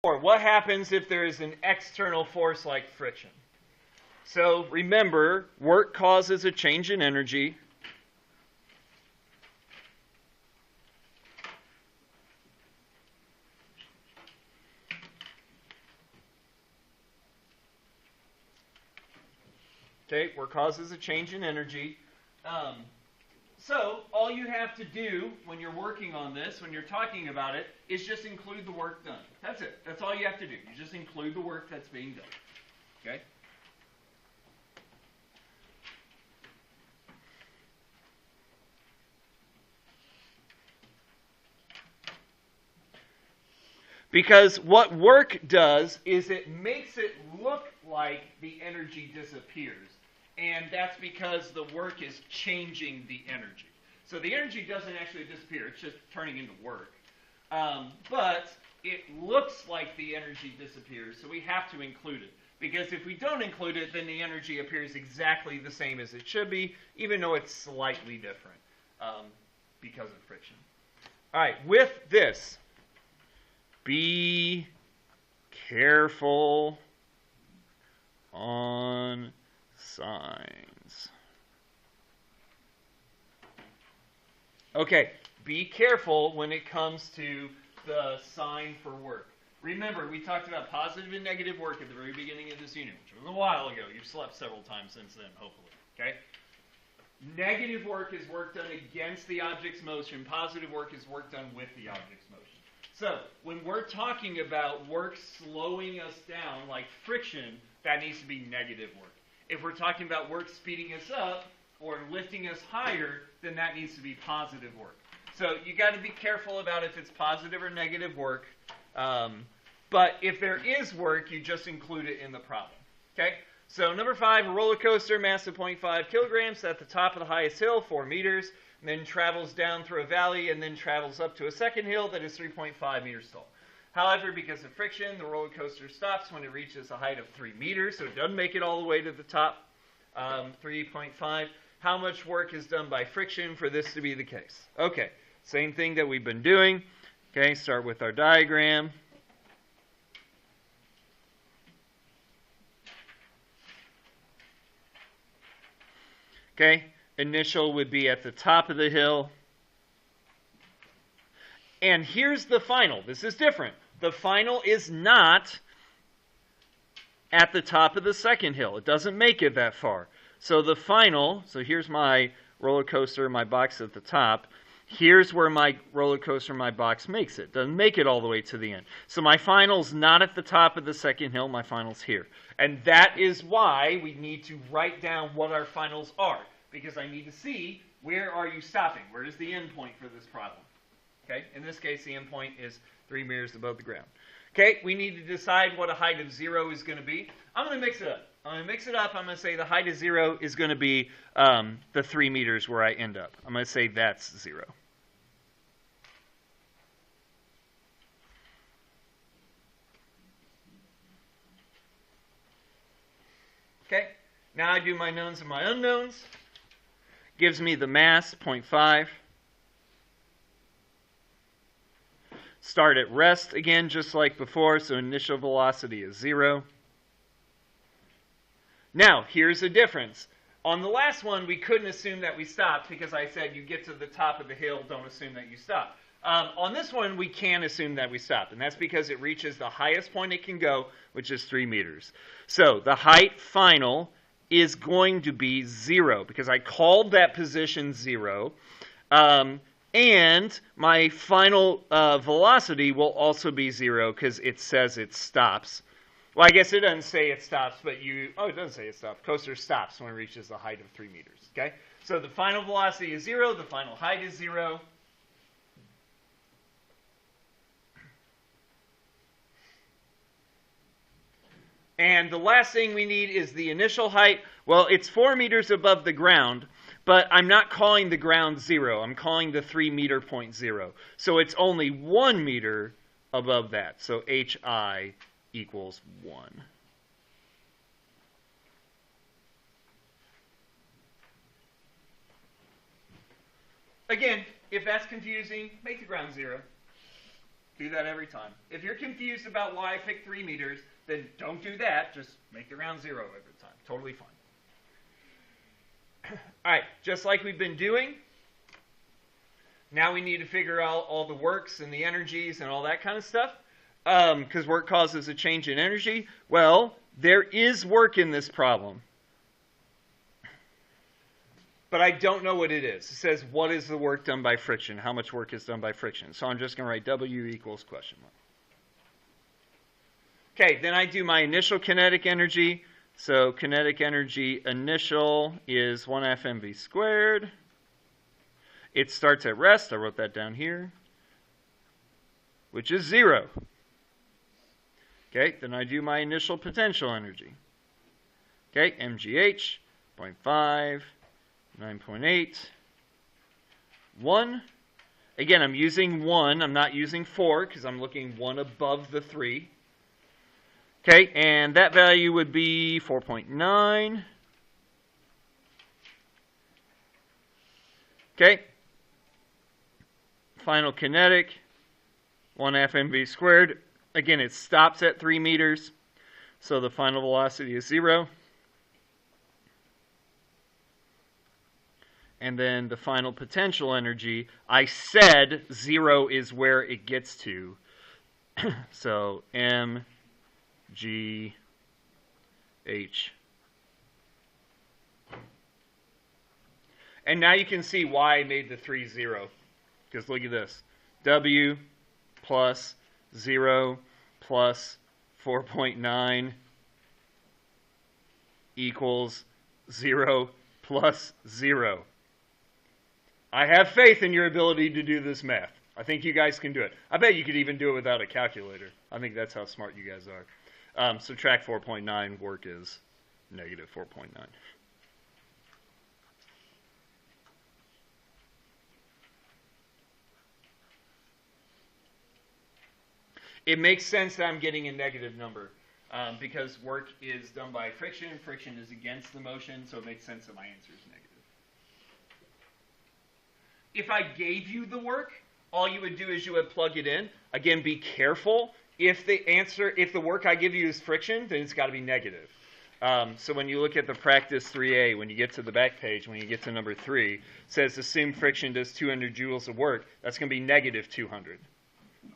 Or what happens if there is an external force like friction? So remember, work causes a change in energy. Okay, work causes a change in energy. So all you have to do when you're working on this, when you're talking about it, is just include the work done. That's it. That's all you have to do. You just include the work that's being done. Okay? Because what work does is it makes it look like the energy disappears. And that's because the work is changing the energy. So the energy doesn't actually disappear. It's just turning into work. But it looks like the energy disappears, so we have to include it. Because if we don't include it, then the energy appears exactly the same as it should be, even though it's slightly different because of friction. All right, with this, be careful on signs. Okay, be careful when it comes to the sign for work. Remember, we talked about positive and negative work at the very beginning of this unit, which was a while ago. You've slept several times since then, hopefully. Okay? Negative work is work done against the object's motion. Positive work is work done with the object's motion. So, when we're talking about work slowing us down, like friction, that needs to be negative work. If we're talking about work speeding us up or lifting us higher, then that needs to be positive work. So you got to be careful about if it's positive or negative work. But if there is work, you just include it in the problem. Okay? So number 5, a roller coaster, mass of 0.5 kilograms at the top of the highest hill, 4 meters, and then travels down through a valley and then travels up to a second hill that is 3.5 meters tall. However, because of friction, the roller coaster stops when it reaches a height of 3 meters, so it doesn't make it all the way to the top, 3.5. How much work is done by friction for this to be the case? Okay, same thing that we've been doing. Okay, start with our diagram. Okay, initial would be at the top of the hill. And here's the final. This is different. The final is not at the top of the second hill. It doesn't make it that far. So the final, so here's my roller coaster, my box at the top. Here's where my roller coaster, my box makes it. Doesn't make it all the way to the end. So my final's not at the top of the second hill. My final's here. And that is why we need to write down what our finals are. Because I need to see, where are you stopping? Where is the end point for this problem? Okay, in this case, the end point is 3 meters above the ground. Okay, we need to decide what a height of 0 is going to be. I'm going to mix it up. I'm going to say the height of 0 is going to be the 3 meters where I end up. I'm going to say that's 0. Okay, now I do my knowns and my unknowns. Gives me the mass, 0.5. Start at rest again, just like before, so initial velocity is 0. Now, here's the difference. On the last one, we couldn't assume that we stopped because I said you get to the top of the hill, don't assume that you stop. On this one, we can assume that we stopped, and that's because it reaches the highest point it can go, which is 3 meters. So the height final is going to be 0 because I called that position 0. And my final velocity will also be 0 because it says it stops. Well, I guess it doesn't say it stops, but it doesn't say it stops. Coaster stops when it reaches the height of 3 meters. Okay? So the final velocity is 0. The final height is 0. And the last thing we need is the initial height. Well, it's 4 meters above the ground, but I'm not calling the ground 0. I'm calling the 3 meter point 0. So it's only 1 meter above that. So HI equals 1. Again, if that's confusing, make the ground 0. Do that every time. If you're confused about why I picked 3 meters, then don't do that. Just make the round 0 every time. Totally fine. All right, just like we've been doing, now we need to figure out all the works and the energies and all that kind of stuff, because work causes a change in energy. Well, there is work in this problem, but I don't know what it is. It says, what is the work done by friction? How much work is done by friction? So I'm just going to write W equals question mark. Okay, then I do my initial kinetic energy. So kinetic energy initial is 1/2 mv squared. It starts at rest. I wrote that down here, which is 0. Okay, then I do my initial potential energy. Okay, mgh, 0.5, 9.8, 1. Again, I'm using 1. I'm not using 4 because I'm looking 1 above the 3. Okay, and that value would be 4.9. Okay. Final kinetic, 1/2 mv squared. Again, it stops at 3 meters, so the final velocity is 0. And then the final potential energy, I said 0 is where it gets to. So m G H. And now you can see why I made the 3 0. Because look at this. W plus 0 plus 4.9 equals 0 plus 0. I have faith in your ability to do this math. I think you guys can do it. I bet you could even do it without a calculator. I think that's how smart you guys are. Subtract 4.9, work is negative 4.9. It makes sense that I'm getting a negative number because work is done by friction. Friction is against the motion, so it makes sense that my answer is negative. If I gave you the work, all you would do is you would plug it in. Again, be careful. If the work I give you is friction, then it's got to be negative. So when you look at the practice 3A, when you get to the back page, when you get to number 3, it says assume friction does 200 joules of work. That's going to be negative 200.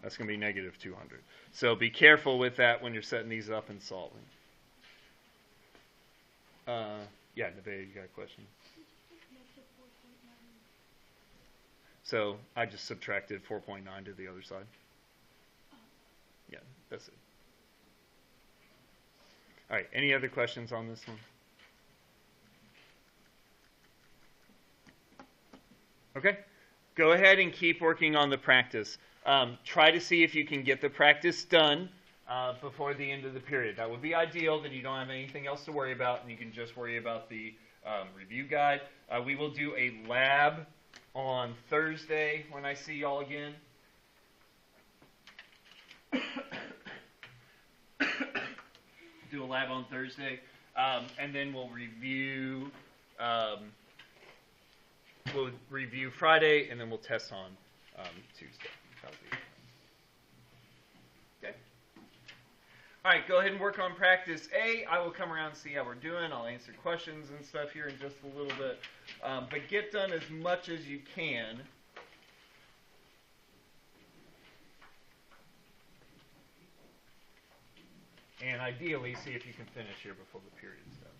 That's going to be negative 200. So be careful with that when you're setting these up and solving. Yeah, Nevaeh, you got a question? So I just subtracted 4.9 to the other side. Yeah, that's it. All right, any other questions on this one? Okay, go ahead and keep working on the practice. Try to see if you can get the practice done before the end of the period. That would be ideal, then you don't have anything else to worry about, and you can just worry about the review guide. We will do a lab on Thursday when I see y'all again. Do a lab on Thursday, and then we'll review Friday, and then we'll test on Tuesday. Okay. All right, go ahead and work on practice A. I will come around and see how we're doing. I'll answer questions and stuff here in just a little bit, but get done as much as you can. And ideally, see if you can finish here before the period's done.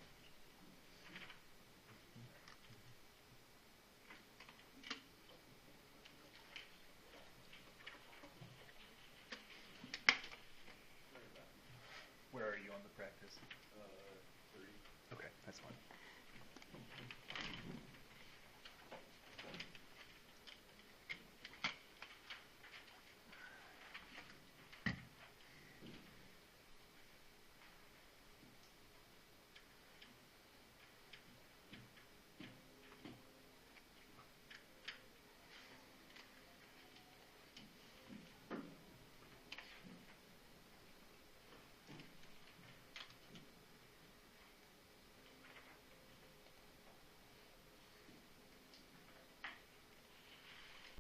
Where are you on the practice? 3. Okay, that's fine.